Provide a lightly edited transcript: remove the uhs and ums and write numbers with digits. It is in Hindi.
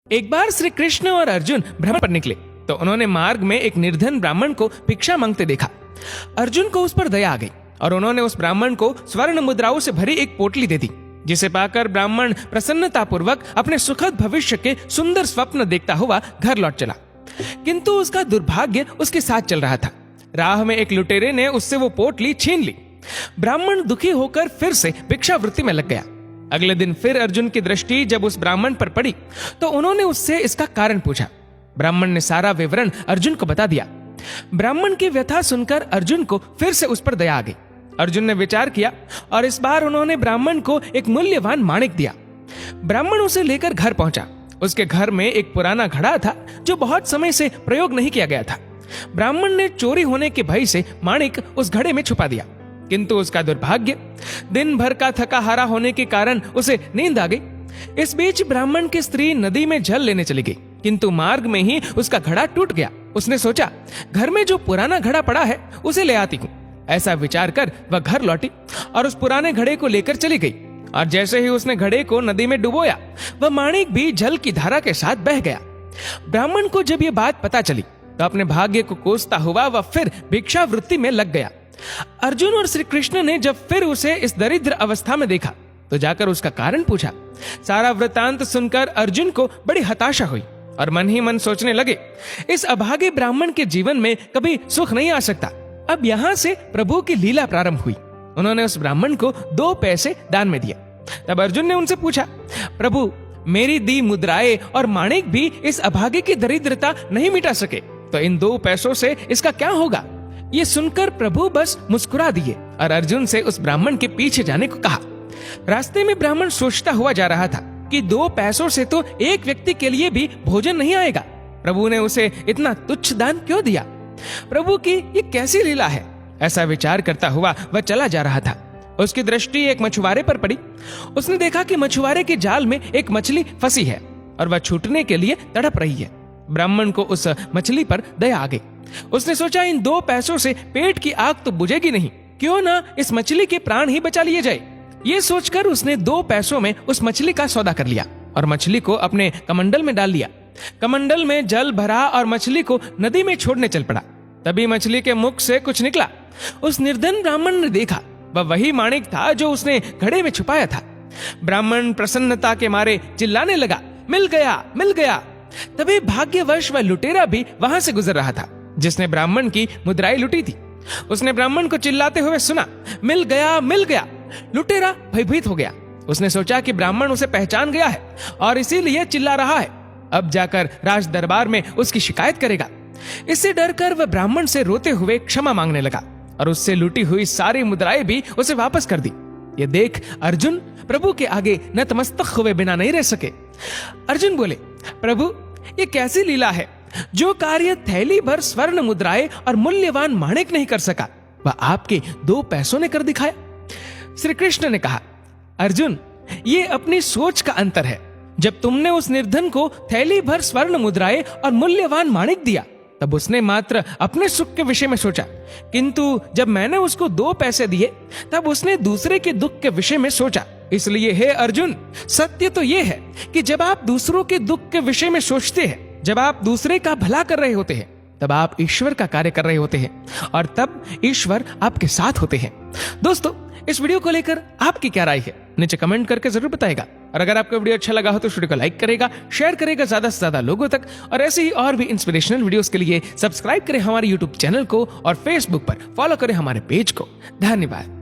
एक बार श्री कृष्ण और अर्जुन भ्रमण पर निकले तो उन्होंने मार्ग में एक निर्धन ब्राह्मण को भिक्षा मांगते देखा। अर्जुन को उस पर दया आ गई और उन्होंने उस ब्राह्मण को स्वर्ण मुद्राओं से भरी एक पोटली दे दी, जिसे पाकर ब्राह्मण प्रसन्नतापूर्वक अपने सुखद भविष्य के सुंदर स्वप्न देखता हुआ घर लौट चला। किंतु उसका दुर्भाग्य उसके साथ चल रहा था। राह में एक लुटेरे ने उससे वो पोटली छीन ली। ब्राह्मण दुखी होकर फिर से भिक्षावृत्ति में लग गया। अगले दिन फिर अर्जुन की दृष्टि जब उस ब्राह्मण पर पड़ी तो उन्होंने उससे इसका कारण पूछा। ब्राह्मण ने सारा विवरण अर्जुन को बता दिया। ब्राह्मण की व्यथा सुनकर अर्जुन को फिर से उस पर दया आ गई। अर्जुन ने विचार किया और इस बार उन्होंने ब्राह्मण को एक मूल्यवान माणिक दिया। ब्राह्मण उसे लेकर घर पहुंचा। उसके घर में एक पुराना घड़ा था जो बहुत समय से प्रयोग नहीं किया गया था। ब्राह्मण ने चोरी होने के भय से माणिक उस घड़े में छुपा दिया, किंतु उसका दुर्भाग्य, दिन भर का थका हारा होने के कारण उसे नींद आ गई। इस बीच ब्राह्मण की स्त्री नदी में जल लेने चली गई, किंतु मार्ग में ही उसका घड़ा टूट गया। उसने सोचा, घर में जो पुराना घड़ा पड़ा है उसे ले आती हूँ। ऐसा विचार कर वह घर लौटी और उस पुराने घड़े को लेकर चली गई। और जैसे ही उसने घड़े को नदी में डुबोया, वह माणिक भी जल की धारा के साथ बह गया। ब्राह्मण को जब यह बात पता चली तो अपने भाग्य को कोसता हुआ वह फिर भिक्षावृत्ति में लग गया। अर्जुन और श्री कृष्ण ने जब फिर उसे इस दरिद्र अवस्था में देखा तो जाकर उसका कारण पूछा। सारा वृतांत सुनकर अर्जुन को बड़ी हताशा हुई और मन ही मन सोचने लगे, इस अभागे ब्राह्मण के जीवन में कभी सुख नहीं आ सकता। अब यहाँ से प्रभु की लीला प्रारंभ हुई। उन्होंने उस ब्राह्मण को 2 पैसे दान में दिया। तब अर्जुन ने उनसे पूछा, प्रभु, मेरी दी मुद्राएं और माणिक भी इस अभागे की दरिद्रता नहीं मिटा सके, तो इन 2 पैसों से इसका क्या होगा? ये सुनकर प्रभु बस मुस्कुरा दिए और अर्जुन से उस ब्राह्मण के पीछे जाने को कहा। रास्ते में ब्राह्मण सोचता हुआ जा रहा था कि 2 पैसों से तो एक व्यक्ति के लिए भी भोजन नहीं आएगा। प्रभु ने उसे इतना तुच्छ दान क्यों दिया? प्रभु की ये कैसी लीला है? ऐसा विचार करता हुआ वह चला जा रहा था। उसकी दृष्टि एक मछुआरे पर पड़ी। उसने देखा कि मछुआरे के जाल में एक मछली फंसी है और वह छूटने के लिए तड़प रही है। ब्राह्मण को उस मछली पर दया आ गई। उसने सोचा, इन 2 पैसों से पेट की आग तो बुझेगी नहीं, क्यों ना इस मछली के प्राण ही बचा लिए जाए। ये सोचकर उसने 2 पैसों में उस मछली का सौदा कर लिया और मछली को अपने कमंडल में डाल लिया। कमंडल में जल भरा और मछली को नदी में छोड़ने चल पड़ा। तभी मछली के मुख से कुछ निकला। उस निर्धन ब्राह्मण ने देखा, वह वही माणिक था जो उसने घड़े में छुपाया था। ब्राह्मण प्रसन्नता के मारे चिल्लाने लगा, मिल गया, मिल गया। तभी भाग्यवश वह लुटेरा भी वहां से गुजर रहा था जिसने ब्राह्मण की मुद्राएं लुटी थी। उसने ब्राह्मण को चिल्लाते हुए सुना, मिल गया, मिल गया। लुटेरा भयभीत हो गया। उसने सोचा कि ब्राह्मण उसे पहचान गया है और इसीलिए चिल्ला रहा है। अब जाकर राज दरबार में उसकी शिकायत करेगा। इससे डरकर वह ब्राह्मण से रोते हुए क्षमा मांगने लगा और उससे लूटी हुई सारी मुद्राएं भी उसे वापस कर दी। ये देख अर्जुन प्रभु के आगे नतमस्तक हुए बिना नहीं रह सके। अर्जुन बोले, प्रभु, ये कैसी लीला है? जो कार्य थैली भर स्वर्ण मुद्राएं और मूल्यवान माणिक नहीं कर सका, वह आपके 2 पैसों ने कर दिखाया। श्री कृष्ण ने कहा, अर्जुन, ये अपनी सोच का अंतर है। जब तुमने उस निर्धन को थैली भर स्वर्ण मुद्राएं और मूल्यवान माणिक दिया, तब उसने मात्र अपने सुख के विषय में सोचा, किंतु जब मैंने उसको 2 पैसे दिए, तब उसने दूसरे के दुख के विषय में सोचा। इसलिए हे अर्जुन, सत्य तो यह है कि जब आप दूसरों के दुख के विषय में सोचते हैं, जब आप दूसरे का भला कर रहे होते हैं, तब आप ईश्वर का कार्य कर रहे होते हैं और तब ईश्वर आपके साथ होते हैं। दोस्तों, इस वीडियो को लेकर आपकी क्या राय है? नीचे कमेंट करके जरूर बताएगा। और अगर आपको वीडियो अच्छा लगा हो तो वीडियो को लाइक करेगा, शेयर करेगा ज्यादा से ज्यादा लोगों तक। और ऐसे ही और भी इंस्पिरेशनल वीडियोस के लिए सब्सक्राइब करें हमारे यूट्यूब चैनल को और फेसबुक पर फॉलो करें हमारे पेज को। धन्यवाद।